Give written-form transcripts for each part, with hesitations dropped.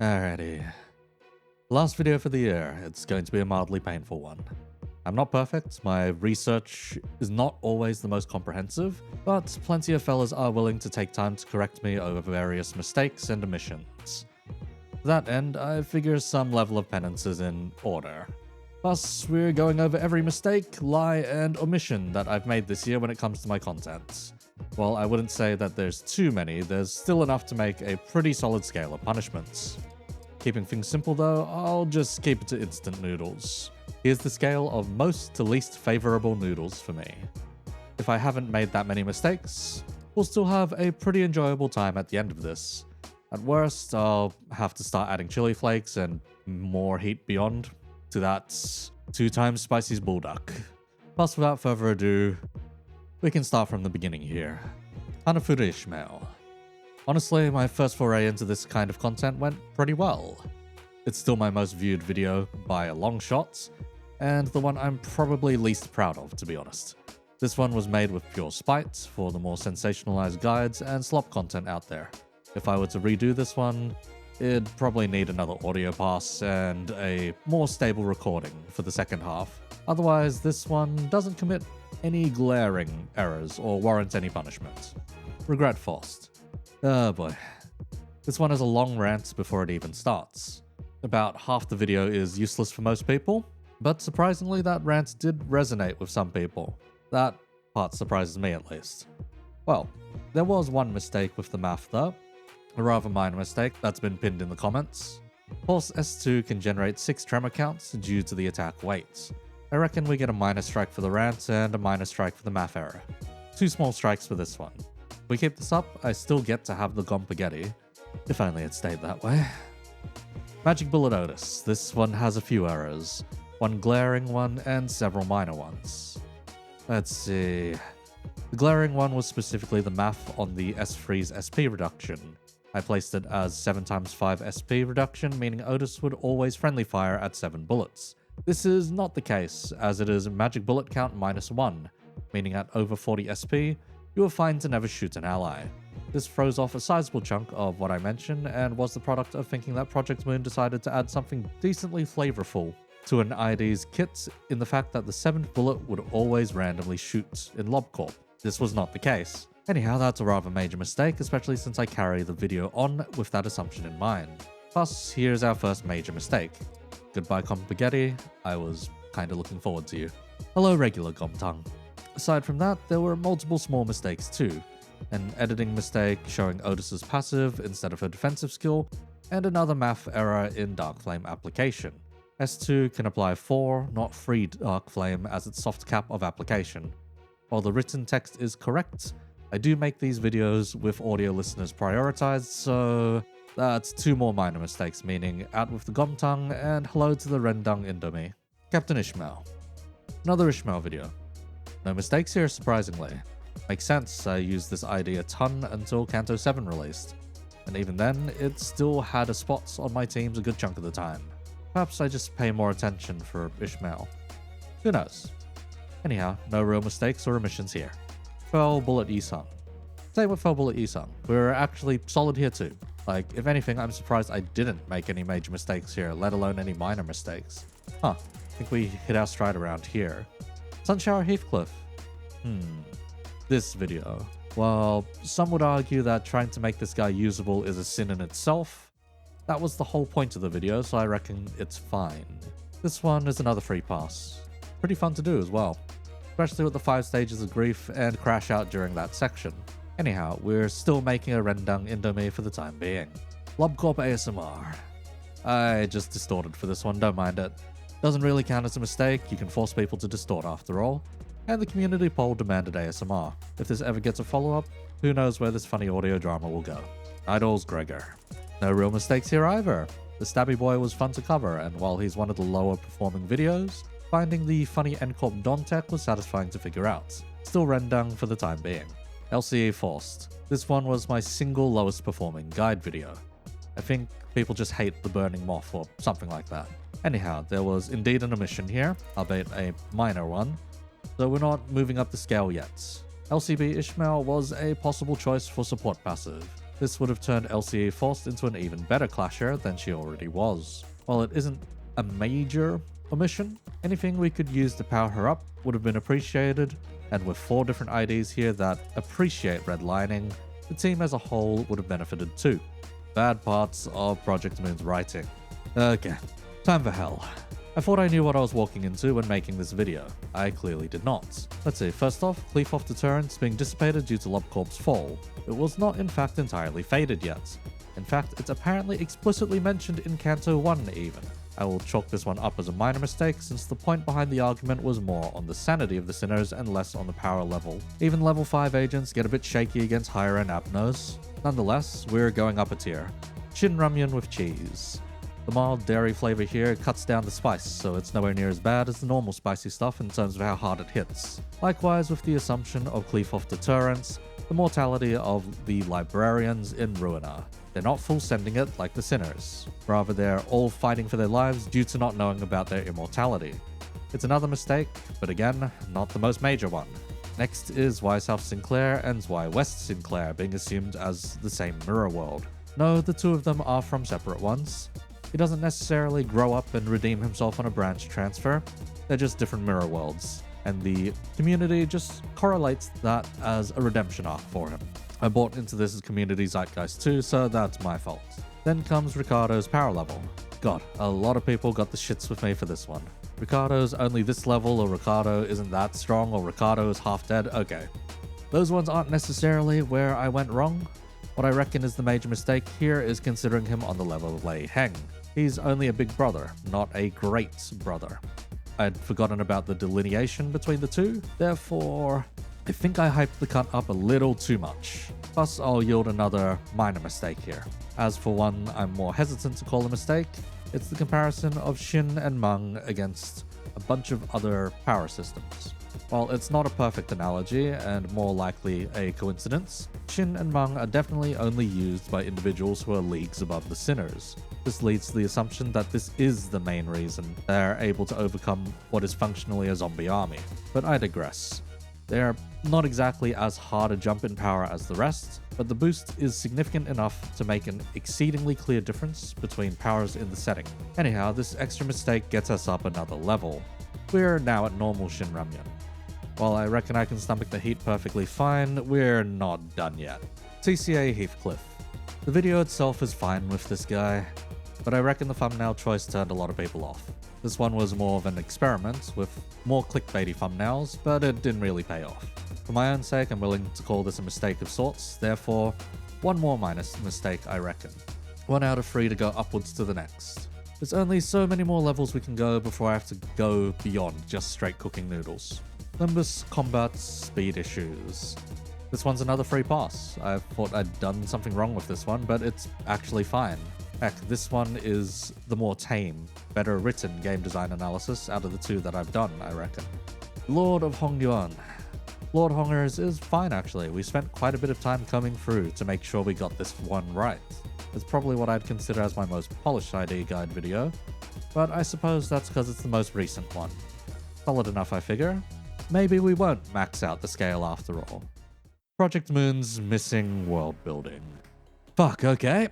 Alrighty. Last video for the year. It's going to be a mildly painful one. I'm not perfect, my research is not always the most comprehensive, but plenty of fellas are willing to take time to correct me over various mistakes and omissions. To that end, I figure some level of penance is in order. Plus, we're going over every mistake, lie, and omission that I've made this year when it comes to my content. While I wouldn't say that there's too many, there's still enough to make a pretty solid scale of punishments. Keeping things simple though, I'll just keep it to instant noodles. Here's the scale of most to least favorable noodles for me. If I haven't made that many mistakes, we'll still have a pretty enjoyable time at the end of this. At worst, I'll have to start adding chili flakes and more heat beyond to that 2 times Spicy's Bulldog. Plus, without further ado, we can start from the beginning here. Hanafura Ishmael. Honestly, my first foray into this kind of content went pretty well. It's still my most viewed video by a long shot, and the one I'm probably least proud of, to be honest. This one was made with pure spite for the more sensationalized guides and slop content out there. If I were to redo this one, it'd probably need another audio pass and a more stable recording for the second half. Otherwise, this one doesn't commit any glaring errors or warrant any punishment. Regret first. Oh boy. This one has a long rant before it even starts. About half the video is useless for most people, but surprisingly that rant did resonate with some people. That part surprises me at least. Well, there was one mistake with the math though. A rather minor mistake that's been pinned in the comments. Horse S2 can generate 6 tremor counts due to the attack weight. I reckon we get a minor strike for the rant and a minor strike for the math error. 2 small strikes for this one. If we keep this up, I still get to have the Gompaghetti. If only it stayed that way. Magic Bullet Otis. This one has a few errors. One glaring one and several minor ones. Let's see. The glaring one was specifically the math on the S-Freeze SP reduction. I placed it as 7x5 SP reduction, meaning Otis would always friendly fire at 7 bullets. This is not the case, as it is magic bullet count -1, meaning at over 40 SP, you are fine to never shoot an ally. This throws off a sizable chunk of what I mentioned, and was the product of thinking that Project Moon decided to add something decently flavorful to an ID's kit in the fact that the 7th bullet would always randomly shoot in LobCorp. This was not the case. Anyhow, that's a rather major mistake, especially since I carry the video on with that assumption in mind. Plus, here's our first major mistake. Goodbye Gompaghetti, I was kinda looking forward to you. Hello regular Gomtung. Aside from that, there were multiple small mistakes too. An editing mistake showing Otis's passive instead of her defensive skill, and another math error in Dark Flame application. S2 can apply 4, not 3 Dark Flame as its soft cap of application. While the written text is correct, I do make these videos with audio listeners prioritized, so that's 2 more minor mistakes, meaning out with the Gomtung and hello to the Rendang Indomie. Captain Ishmael. Another Ishmael video. No mistakes here, surprisingly. Makes sense, I used this ID a ton until Kanto 7 released, and even then, it still had a spot on my teams a good chunk of the time. Perhaps I just pay more attention for Ishmael. Who knows? Anyhow, no real mistakes or omissions here. Fell Bullet Isung. Same with Fell Bullet Isung. We're actually solid here too. Like, if anything, I'm surprised I didn't make any major mistakes here, let alone any minor mistakes. I think we hit our stride around here. Sunshower Heathcliff. This video. While some would argue that trying to make this guy usable is a sin in itself, that was the whole point of the video, so I reckon it's fine. This one is another free pass. Pretty fun to do as well, especially with the 5 stages of grief and crash out during that section. Anyhow, we're still making a Rendang Indomie for the time being. LobCorp ASMR. I just distorted for this one, don't mind it. Doesn't really count as a mistake, you can force people to distort after all. And the community poll demanded ASMR. If this ever gets a follow-up, who knows where this funny audio drama will go. Idols Gregor. No real mistakes here either. The Stabby Boy was fun to cover, and while he's one of the lower performing videos, finding the funny NCorp Don tech was satisfying to figure out. Still Rendang for the time being. LCE Forced. This one was my single lowest performing guide video. I think people just hate the burning moth or something like that. Anyhow, there was indeed an omission here, albeit a minor one, so we're not moving up the scale yet. LCB Ishmael was a possible choice for support passive. This would have turned LCE Forced into an even better clasher than she already was. While it isn't a major omission, anything we could use to power her up would have been appreciated, and with 4 different IDs here that appreciate redlining, the team as a whole would have benefited too. Bad parts of Project Moon's writing. Okay, time for hell. I thought I knew what I was walking into when making this video. I clearly did not. Let's see, first off, Cleafoff Deterrence being dissipated due to LobCorp's fall. It was not in fact entirely faded yet. In fact, it's apparently explicitly mentioned in Canto 1 even. I will chalk this one up as a minor mistake since the point behind the argument was more on the sanity of the sinners and less on the power level. Even level 5 agents get a bit shaky against higher end Abnos. Nonetheless, we're going up a tier. Shin Ramyun with cheese. The mild dairy flavor here cuts down the spice, so it's nowhere near as bad as the normal spicy stuff in terms of how hard it hits. Likewise with the assumption of Cleafoff Deterrence, the mortality of the librarians in Ruina. They're not full sending it like the sinners. Rather, they're all fighting for their lives due to not knowing about their immortality. It's another mistake, but again, not the most major one. Next is why South Sinclair and why West Sinclair being assumed as the same mirror world. No, the two of them are from separate ones. He doesn't necessarily grow up and redeem himself on a branch transfer. They're just different mirror worlds, and the community just correlates that as a redemption arc for him. I bought into this as community zeitgeist too, so that's my fault. Then comes Ricardo's power level. God, a lot of people got the shits with me for this one. Ricardo's only this level, or Ricardo isn't that strong, or Ricardo is half dead. Okay. Those ones aren't necessarily where I went wrong. What I reckon is the major mistake here is considering him on the level of Lei Heng. He's only a big brother, not a great brother. I'd forgotten about the delineation between the two, therefore I think I hyped the cut up a little too much. Plus, I'll yield another minor mistake here. As for one I'm more hesitant to call a mistake, it's the comparison of Shin and Meng against a bunch of other power systems. While it's not a perfect analogy and more likely a coincidence, Shin and Meng are definitely only used by individuals who are leagues above the sinners. This leads to the assumption that this is the main reason they're able to overcome what is functionally a zombie army. But I digress. They're not exactly as hard a jump in power as the rest, but the boost is significant enough to make an exceedingly clear difference between powers in the setting. Anyhow, this extra mistake gets us up another level. We're now at normal Shin Ramyun. While I reckon I can stomach the heat perfectly fine, we're not done yet. TCA Heathcliff. The video itself is fine with this guy, but I reckon the thumbnail choice turned a lot of people off. This one was more of an experiment with more clickbaity thumbnails, but it didn't really pay off. For my own sake, I'm willing to call this a mistake of sorts, therefore, one more minor mistake I reckon. 1 out of 3 to go upwards to the next. There's only so many more levels we can go before I have to go beyond just straight cooking noodles. Limbus combat speed issues. This one's another free pass. I thought I'd done something wrong with this one, but it's actually fine. Heck, this one is the more tame, better written game design analysis out of the two that I've done, I reckon. Lord of Hongyuan. Lord Hongers is fine actually. We spent quite a bit of time combing through to make sure we got this one right. It's probably what I'd consider as my most polished ID guide video, but I suppose that's because it's the most recent one. Solid enough, I figure. Maybe we won't max out the scale after all. Project Moon's missing world building. Fuck, okay.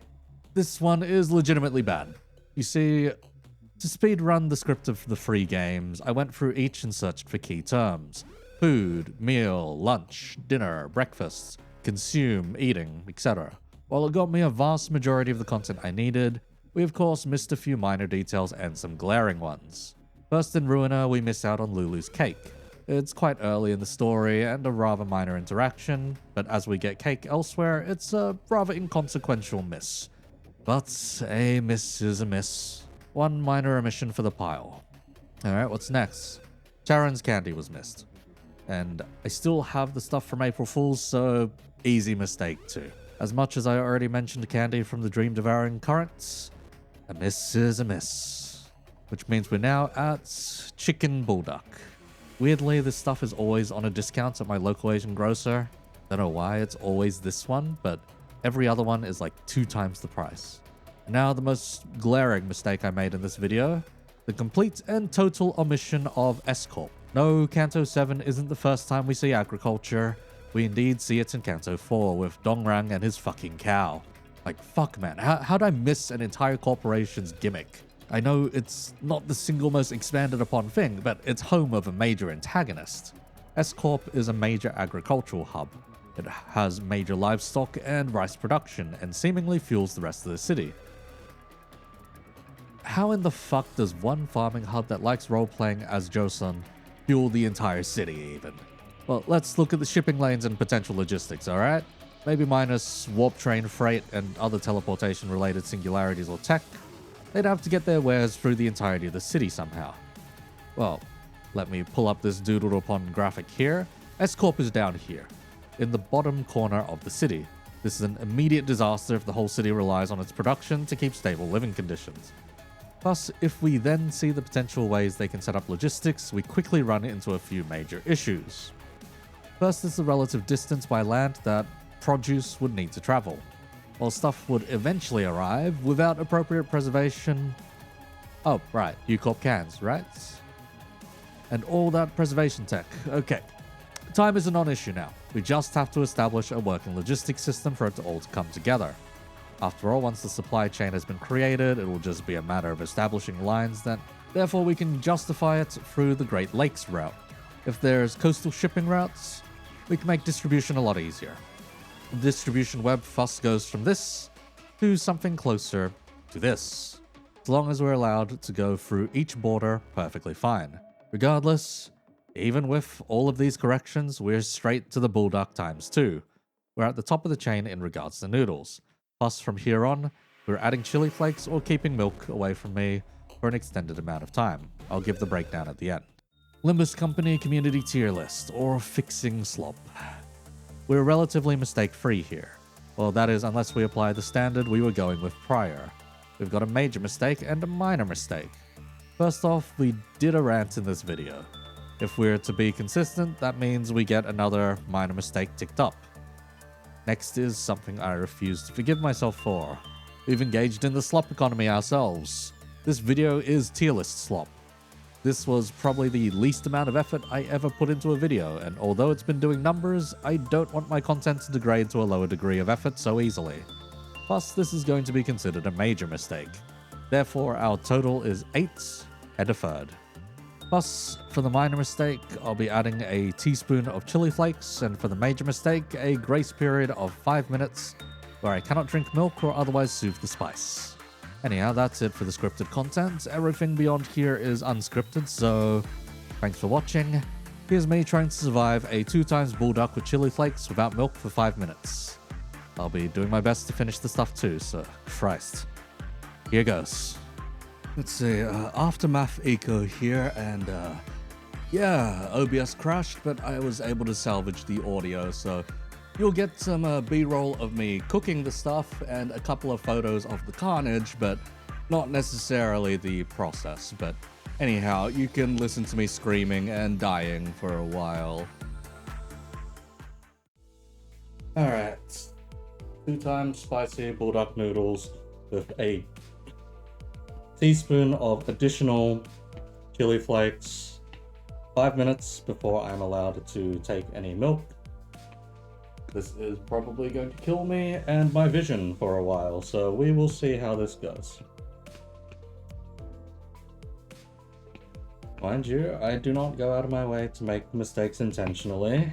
This one is legitimately bad. You see, to speedrun the script of the free games, I went through each and searched for key terms. Food, meal, lunch, dinner, breakfast, consume, eating, etc. While it got me a vast majority of the content I needed, we of course missed a few minor details and some glaring ones. First in Ruina, we miss out on Lulu's cake. It's quite early in the story and a rather minor interaction, but as we get cake elsewhere, it's a rather inconsequential miss. But a miss is a miss. One minor omission for the pile. Alright, what's next? Charon's candy was missed. And I still have the stuff from April Fool's, so easy mistake too. As much as I already mentioned candy from the Dream Devouring Current, a miss is a miss. Which means we're now at Chicken Bulldog. Weirdly, this stuff is always on a discount at my local Asian grocer. Don't know why it's always this one, but every other one is like 2 times the price. Now the most glaring mistake I made in this video, the complete and total omission of S-Corp. No, Canto 7 isn't the first time we see agriculture. We indeed see it in Canto 4 with Dongrang and his fucking cow. Like, fuck man, how'd I miss an entire corporation's gimmick? I know it's not the single most expanded upon thing, but it's home of a major antagonist. S-Corp is a major agricultural hub. It has major livestock and rice production, and seemingly fuels the rest of the city. How in the fuck does one farming hub that likes role-playing as Joseon fuel the entire city even? Well, let's look at the shipping lanes and potential logistics, alright? Maybe minus warp train freight and other teleportation-related singularities or tech, they'd have to get their wares through the entirety of the city somehow. Well, let me pull up this doodled upon graphic here. S-Corp is down here, in the bottom corner of the city. This is an immediate disaster if the whole city relies on its production to keep stable living conditions. Plus, if we then see the potential ways they can set up logistics, we quickly run into a few major issues. First is the relative distance by land that produce would need to travel. While stuff would eventually arrive without appropriate preservation... Oh, right, U-Corp cans, right? And all that preservation tech. Okay. Time is a non-issue now. We just have to establish a working logistics system for it all to come together. After all, once the supply chain has been created, it will just be a matter of establishing lines that, therefore, we can justify it through the Great Lakes route. If there's coastal shipping routes, we can make distribution a lot easier. The distribution web thus goes from this to something closer to this, as long as we're allowed to go through each border perfectly fine. Regardless, even with all of these corrections, we're straight to the Bullduck ×2. We're at the top of the chain in regards to noodles. Plus, from here on, we're adding chili flakes or keeping milk away from me for an extended amount of time. I'll give the breakdown at the end. Limbus Company Community Tier List, or Fixing Slop. We're relatively mistake-free here. Well, that is, unless we apply the standard we were going with prior. We've got a major mistake and a minor mistake. First off, we did a rant in this video. If we're to be consistent, that means we get another minor mistake ticked up. Next is something I refuse to forgive myself for. We've engaged in the slop economy ourselves. This video is tier list slop. This was probably the least amount of effort I ever put into a video, and although it's been doing numbers, I don't want my content to degrade to a lower degree of effort so easily. Plus, this is going to be considered a major mistake. Therefore, our total is 8 and a third. Plus, for the minor mistake, I'll be adding a teaspoon of chili flakes, and for the major mistake, a grace period of 5 minutes where I cannot drink milk or otherwise soothe the spice. Anyhow, that's it for the scripted content. Everything beyond here is unscripted, so thanks for watching. Here's me trying to survive a 2x Bullduck with chili flakes without milk for 5 minutes. I'll be doing my best to finish the stuff too, so Christ. Here goes. Let's see, Aftermath Eco here, and yeah, OBS crashed, but I was able to salvage the audio, so you'll get some B-roll of me cooking the stuff and a couple of photos of the carnage, but not necessarily the process. But anyhow, you can listen to me screaming and dying for a while. Alright, 2x spicy Bullduck noodles with a teaspoon of additional chili flakes, 5 minutes before I'm allowed to take any milk. This is probably going to kill me and my vision for a while, so we will see how this goes. Mind you, I do not go out of my way to make mistakes intentionally.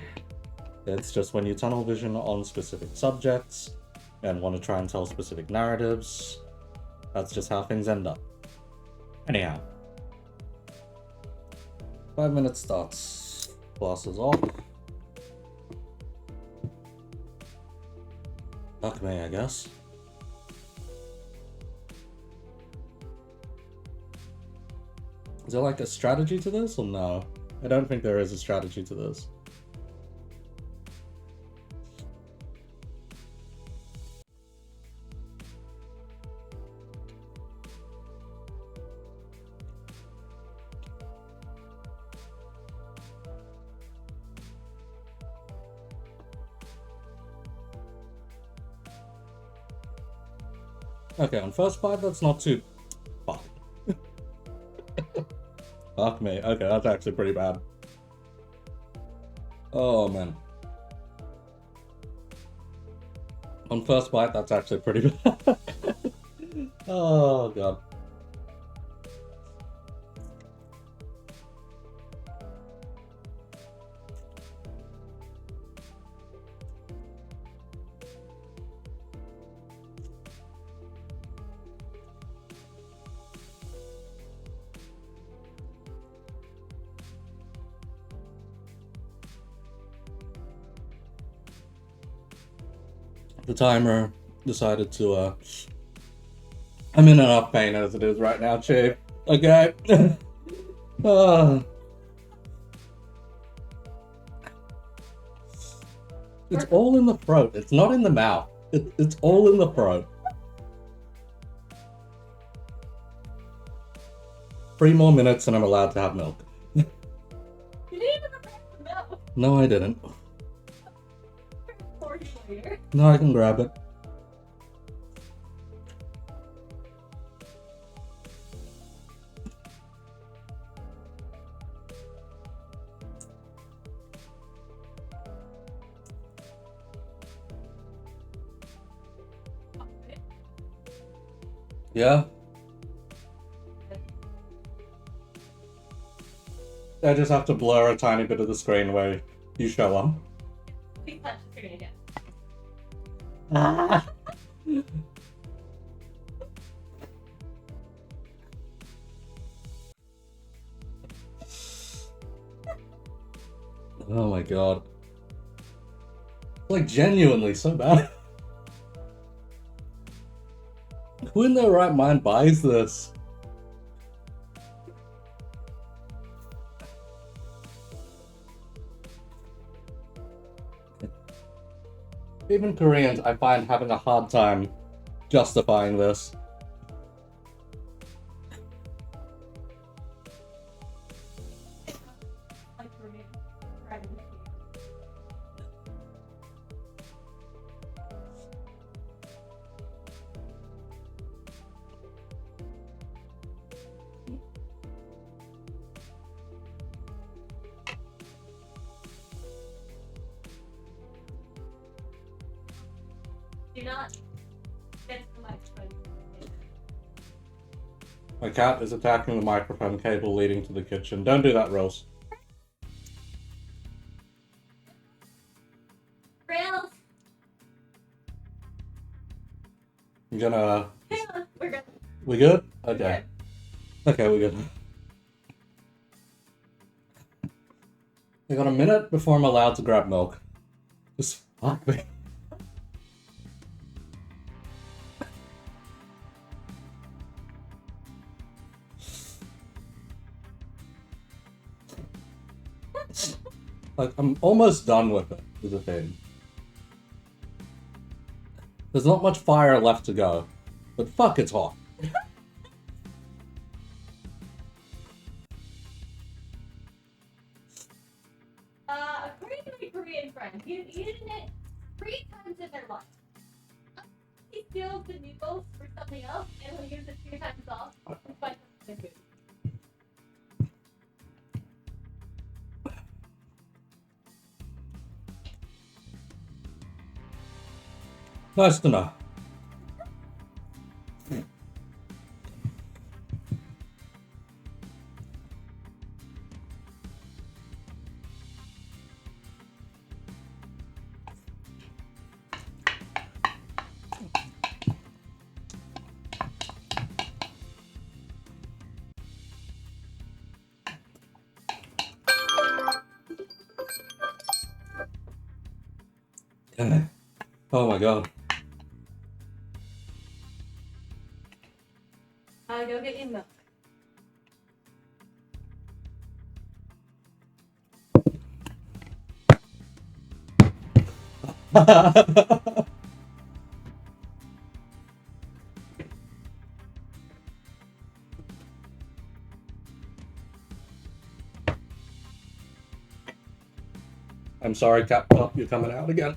It's just when you tunnel vision on specific subjects and want to try and tell specific narratives, that's just how things end up. Anyhow, 5 minutes starts. Glasses off. Fuck me, I guess. Is there like a strategy to this or no? I don't think there is a strategy to this. Okay, on first 5, that's not too... Fuck. Fuck me. Okay, that's actually pretty bad. Oh, man. On first bite, that's actually pretty bad. Oh, God. The timer decided to, I'm in enough pain as it is right now, Chief. Okay. It's all in the throat. It's not in the mouth. It's all in the throat. 3 more minutes and I'm allowed to have milk. You didn't even prepare the milk. No, I didn't. For you later. No, I can grab it. Yeah? I just have to blur a tiny bit of the screen where you show up. Please touch the screen again. Ah. Oh my god. Like, genuinely so bad. Who in their right mind buys this? Even Koreans, I find, having a hard time justifying this. Like Korean. Right in the feet. Do not get to the microphone. My cat is attacking the microphone cable leading to the kitchen. Don't do that, Rose. Rails! I'm gonna... Hang on, we're good. We good? Okay. Okay, we good. I got a minute before I'm allowed to grab milk. Just fuck me. Like, I'm almost done with it, is the thing. There's not much fire left to go, but fuck, it's hot. According to my Korean friend, he's eaten it 3 times in their life. He steals the noodles for something else, and he'll use it 2 times off to find something food. Nice to know. Oh my god. Go get your milk. I'm sorry, Cap. Oh, you're coming out again.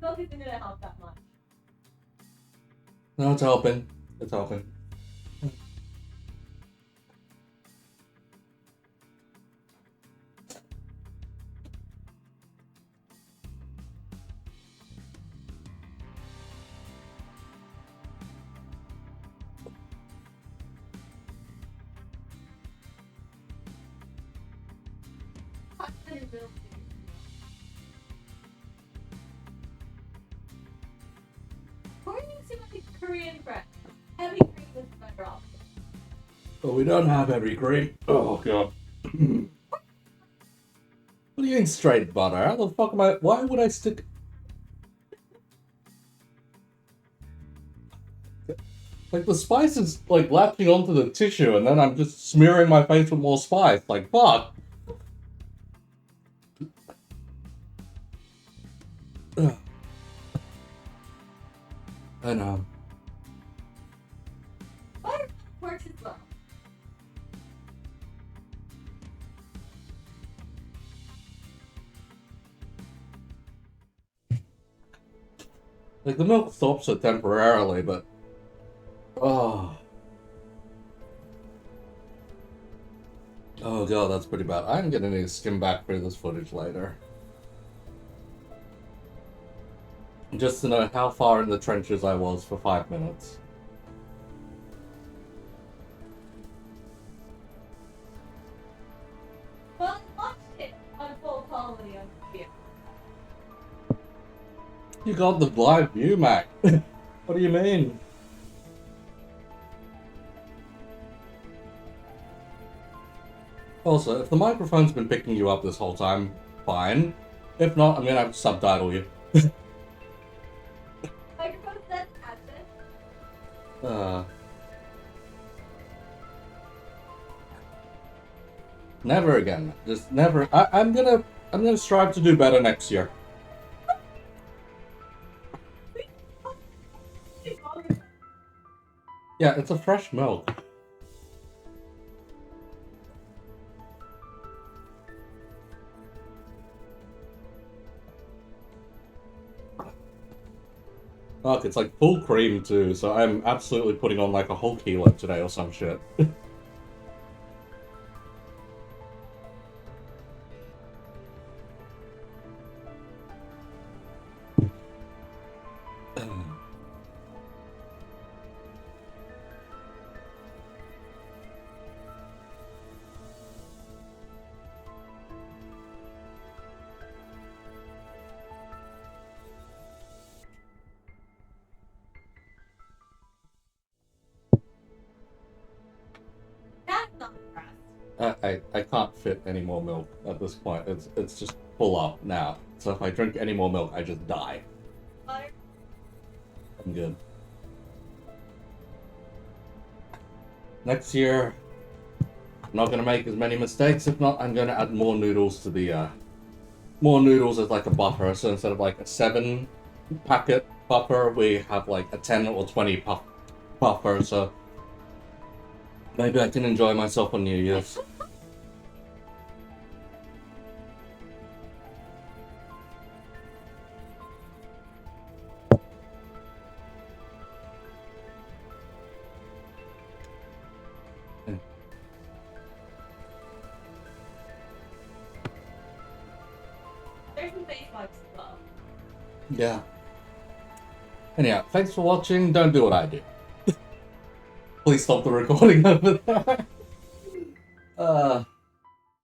Milk isn't gonna help that much. No, it's helping. It's helping. Hot butter milk. According to my Korean friend, heavy cream is better option. But we don't have every cream. Oh god. What do you mean straight butter? How the fuck am I? Why would I stick? Like the spice is like latching onto the tissue, and then I'm just smearing my face with more spice. Like fuck. Ugh. I know. Butter works as well. Like the milk stops it temporarily, but oh god, that's pretty bad. I'm gonna need to skim back through this footage later, just to know how far in the trenches I was for 5 minutes. Well, I watched it on full quality on video. You got the live view, Mac. What do you mean? Also, if the microphone's been picking you up this whole time, fine. If not, I'm gonna have to subtitle you. Microphone sets access. Never again. Just never. I'm gonna strive to do better next year. Yeah, it's a fresh milk. Fuck, it's like full cream too, so I'm absolutely putting on like a whole kilo today or some shit. That's not grass. I can't fit any more milk at this point. It's just full up now. So if I drink any more milk, I just die. Butter. I'm good. Next year, I'm not gonna make as many mistakes. If not, I'm gonna add more noodles to the more noodles as like a buffer. So instead of like a 7 packet buffer, we have like a 10 or 20 buffer. So maybe I can enjoy myself on New Year's. There's some face wipes as well. Yeah. Anyhow, thanks for watching. Don't do what I do. Please stop the recording over there.